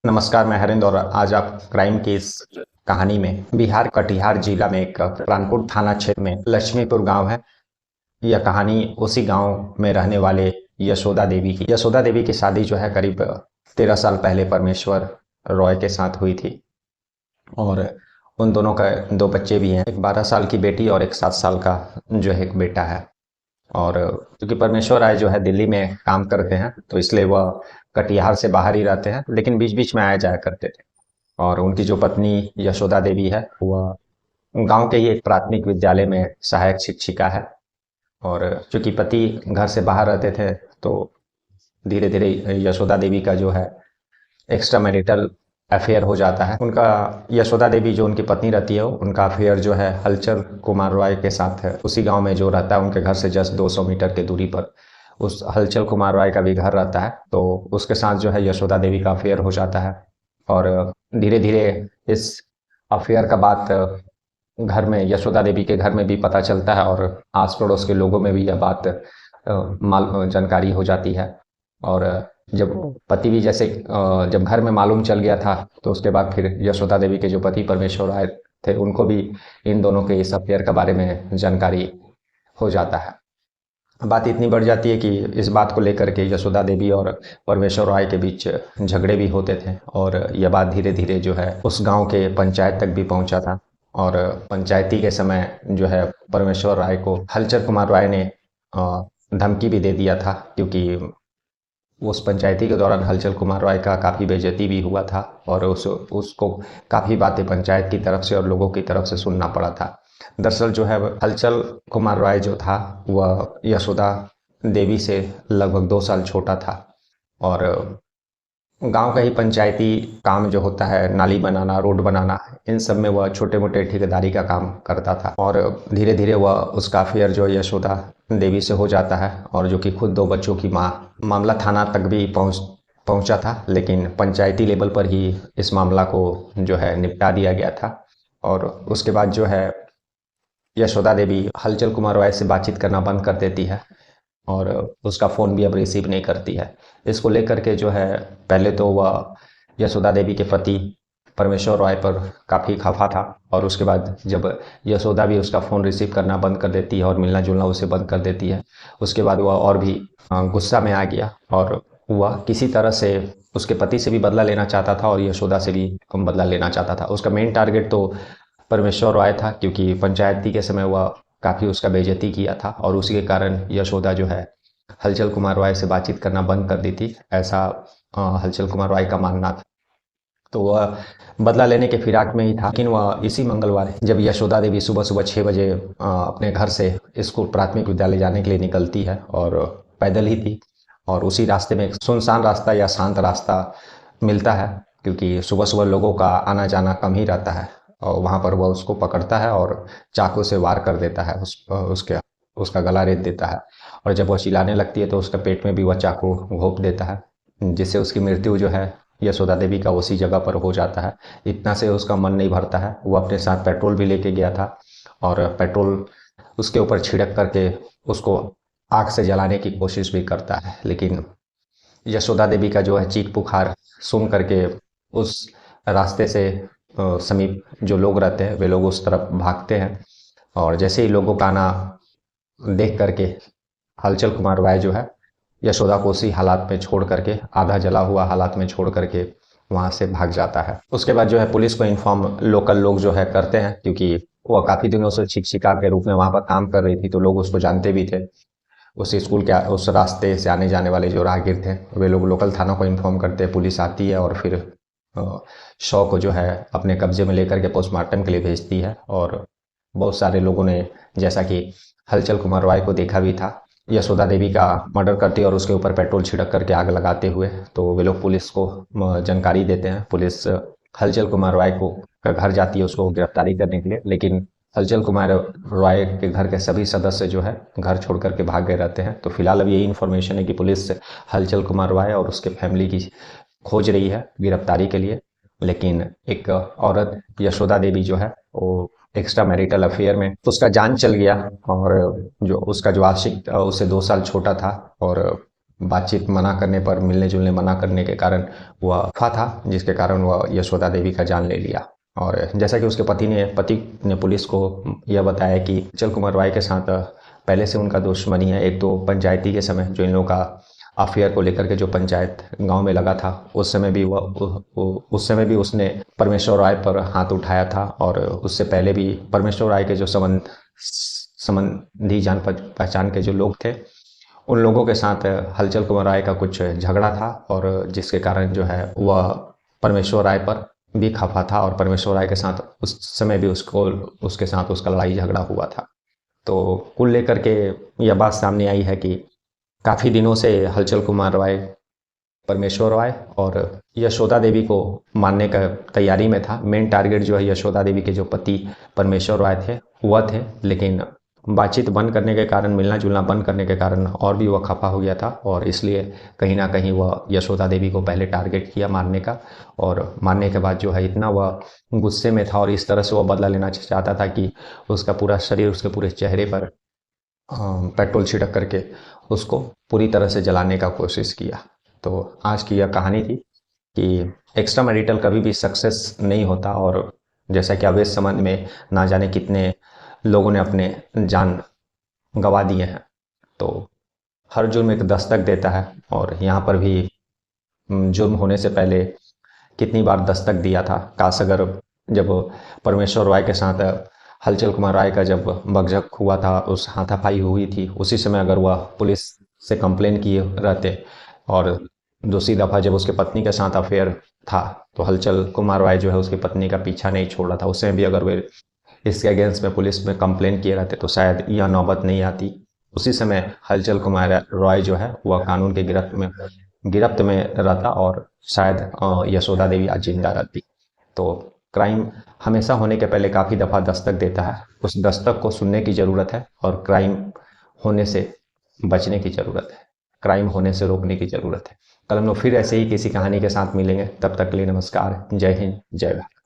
नमस्कार, मैं हरिंद और आज आप क्राइम की इस कहानी में बिहार कटिहार जिला में एक प्राणपुर थाना क्षेत्र में लक्ष्मीपुर गांव है। यह कहानी उसी गांव में रहने वाले यशोदा देवी की शादी जो है करीब 13 साल पहले परमेश्वर रॉय के साथ हुई थी। और उन दोनों का दो बच्चे भी हैं, एक 12 साल की बेटी और एक 7 साल का जो है एक बेटा है। और क्योंकि परमेश्वर राय जो है दिल्ली में काम करते हैं तो इसलिए वह कटिहार से बाहर ही रहते हैं, लेकिन बीच बीच में आया जाया करते थे। और उनकी जो पत्नी यशोदा देवी है वह गांव के ही एक प्राथमिक विद्यालय में सहायक शिक्षिका है। और चूंकि पति घर से बाहर रहते थे तो धीरे धीरे यशोदा देवी का जो है एक्स्ट्रा मैरिटल अफेयर हो जाता है उनका। यशोदा देवी जो उनकी पत्नी रहती है उनका अफेयर जो है हलचल कुमार रॉय के साथ है। उसी गांव में जो रहता है उनके घर से जस्ट 200 मीटर की दूरी पर उस हलचल कुमार रॉय का भी घर रहता है, तो उसके साथ जो है यशोदा देवी का अफेयर हो जाता है। और धीरे धीरे इस अफेयर का बात घर में यशोदा देवी के घर में भी पता चलता है और आस पड़ोस के लोगों में भी यह बात जानकारी हो जाती है। और जब पति भी जैसे जब घर में मालूम चल गया था तो उसके बाद फिर यशोदा देवी के जो पति परमेश्वर राय थे उनको भी इन दोनों के इस अफेयर के बारे में जानकारी हो जाता है। बात इतनी बढ़ जाती है कि इस बात को लेकर के यशोदा देवी और परमेश्वर राय के बीच झगड़े भी होते थे और यह बात धीरे धीरे जो है उस गांव के पंचायत तक भी पहुंचा था। और पंचायती के समय जो है परमेश्वर राय को हलचल कुमार राय ने धमकी भी दे दिया था, क्योंकि उस पंचायती के दौरान हलचल कुमार राय का काफ़ी बेइज्जती भी हुआ था और उसको काफ़ी बातें पंचायत की तरफ से और लोगों की तरफ से सुनना पड़ा था। दरअसल जो है हलचल कुमार राय जो था वह यशोदा देवी से लगभग 2 साल छोटा था। और गांव का ही पंचायती काम जो होता है, नाली बनाना, रोड बनाना, इन सब में वह छोटे मोटे ठेकेदारी का काम करता था। और धीरे धीरे वह उसका अफेयर जो यशोदा देवी से हो जाता है और जो कि खुद दो बच्चों की माँ। मामला थाना तक भी पहुंचा था, लेकिन पंचायती लेवल पर ही इस मामला को जो है निपटा दिया गया था। और उसके बाद जो है यशोदा देवी हलचल कुमार राय से बातचीत करना बंद कर देती है और उसका फ़ोन भी अब रिसीव नहीं करती है। इसको लेकर के जो है पहले तो वह यशोदा देवी के पति परमेश्वर राय पर काफ़ी खफा था, और उसके बाद जब यशोदा भी उसका फ़ोन रिसीव करना बंद कर देती है और मिलना जुलना उसे बंद कर देती है, उसके बाद वह और भी गुस्सा में आ गया और वह किसी तरह से उसके पति से भी बदला लेना चाहता था और यशोदा से भी कम बदला लेना चाहता था। उसका मेन टारगेट तो परमेश्वर राय था, क्योंकि पंचायती के समय वह काफ़ी उसका बेइज्जती किया था और उसी के कारण यशोदा जो है हलचल कुमार राय से बातचीत करना बंद कर दी थी, ऐसा हलचल कुमार राय का मानना था। तो वह बदला लेने के फिराक में ही था। लेकिन वह इसी मंगलवार जब यशोदा देवी सुबह सुबह 6 बजे अपने घर से स्कूल प्राथमिक विद्यालय जाने के लिए निकलती है और पैदल ही थी, और उसी रास्ते में एक सुनसान रास्ता या शांत रास्ता मिलता है, क्योंकि सुबह सुबह लोगों का आना जाना कम ही रहता है। और वहाँ पर वह उसको पकड़ता है और चाकू से वार कर देता है, उसका गला रेत देता है। और जब वह चिल्लाने लगती है तो उसके पेट में भी वह चाकू घोंप देता है, जिससे उसकी मृत्यु जो है यशोदा देवी का उसी जगह पर हो जाता है। इतना से उसका मन नहीं भरता है, वो अपने साथ पेट्रोल भी लेके गया था और पेट्रोल उसके ऊपर छिड़क करके उसको आग से जलाने की कोशिश भी करता है। लेकिन यशोदा देवी का जो है चीख पुकार सुन करके उस रास्ते से समीप जो लोग रहते हैं वे लोग उस तरफ भागते हैं। और जैसे ही लोगों का आना देख करके हलचल कुमार राय जो है यशोदा को उसी हालात में छोड़ करके, आधा जला हुआ हालात में छोड़ करके वहाँ से भाग जाता है। उसके बाद जो है पुलिस को इन्फॉर्म लोकल लोग जो है करते हैं, क्योंकि वो काफ़ी दिनों से शिक्षिका के रूप में वहाँ पर काम कर रही थी तो लोग उसको जानते भी थे। उस स्कूल के उस रास्ते से आने जाने वाले जो राहगीर थे वे लोग लोकल थाना को इन्फॉर्म करते हैं। पुलिस आती है और फिर शव को जो है अपने कब्जे में लेकर के पोस्टमार्टम के लिए भेजती है। और बहुत सारे लोगों ने, जैसा कि हलचल कुमार राय को देखा भी था यशोदा देवी का मर्डर करते और उसके ऊपर पेट्रोल छिड़क करके आग लगाते हुए, तो वे लोग पुलिस को जानकारी देते हैं। पुलिस हलचल कुमार राय को का घर जाती है उसको गिरफ्तारी करने के लिए, लेकिन हलचल कुमार राय के घर के सभी सदस्य जो है घर छोड़ करके भाग गए रहते हैं। तो फिलहाल अब यही इन्फॉर्मेशन है कि पुलिस हलचल कुमार राय और उसके फैमिली की खोज रही है गिरफ्तारी के लिए। लेकिन एक औरत यशोदा देवी जो है वो एक्स्ट्रा मैरिटल अफेयर में उसका जान चल गया, और जो उसका जो आशिक था उससे 2 साल छोटा था और बातचीत मना करने पर, मिलने जुलने मना करने के कारण वह वफा था, जिसके कारण वह यशोदा देवी का जान ले लिया। और जैसा कि उसके पति ने पुलिस को यह बताया कि चल कुमार राय के साथ पहले से उनका दुश्मनी है। एक तो पंचायती के समय जो इन लोगों का अफेयर को लेकर के जो पंचायत गांव में लगा था, उस समय भी उसने परमेश्वर राय पर हाथ उठाया था। और उससे पहले भी परमेश्वर राय के जो संबंधी जान पहचान के जो लोग थे, उन लोगों के साथ हलचल कुमार राय का कुछ झगड़ा था, और जिसके कारण जो है वह परमेश्वर राय पर भी खफा था, और परमेश्वर राय के साथ उस समय भी उसके साथ उसका लड़ाई झगड़ा हुआ था। तो कुल लेकर के यह बात सामने आई है कि काफ़ी दिनों से हलचल कुमार राय परमेश्वर राय और यशोदा देवी को मारने का तैयारी में था। मेन टारगेट जो है यशोदा देवी के जो पति परमेश्वर राय थे वह थे, लेकिन बातचीत बंद करने के कारण, मिलना जुलना बंद करने के कारण और भी वह खफा हो गया था, और इसलिए कहीं ना कहीं वह यशोदा देवी को पहले टारगेट किया मारने का। और मारने के बाद जो है इतना वह गुस्से में था और इस तरह से वह बदला लेना चाहता था कि उसका पूरा शरीर, उसके पूरे चेहरे पर पेट्रोल छिड़क करके उसको पूरी तरह से जलाने का कोशिश किया। तो आज की यह कहानी थी कि एक्स्ट्रा मैरिटल कभी भी सक्सेस नहीं होता, और जैसा कि अवैध संबंध में ना जाने कितने लोगों ने अपने जान गंवा दिए हैं। तो हर जुर्म एक दस्तक देता है, और यहाँ पर भी जुर्म होने से पहले कितनी बार दस्तक दिया था। काश अगर जब परमेश्वर राय के साथ हलचल कुमार राय का जब बकझक हुआ था, उस हाथापाई हुई थी, उसी समय अगर वह पुलिस से कंप्लेन किए रहते, और दूसरी दफ़ा जब उसके पत्नी के साथ अफेयर था तो हलचल कुमार राय जो है उसकी पत्नी का पीछा नहीं छोड़ रहा था, उसमें भी अगर वे इसके अगेंस्ट में पुलिस में कंप्लेन किए रहते तो शायद यह नौबत नहीं आती। उसी समय हलचल कुमार रॉय जो है वह कानून के गिरफ्त में रहता, और शायद यशोदा देवी आज जिंदा रहती। तो क्राइम हमेशा होने के पहले काफ़ी दफ़ा दस्तक देता है, उस दस्तक को सुनने की ज़रूरत है, और क्राइम होने से बचने की ज़रूरत है, क्राइम होने से रोकने की ज़रूरत है। कल हम लोग फिर ऐसे ही किसी कहानी के साथ मिलेंगे, तब तक के लिए नमस्कार, जय हिंद, जय भारत।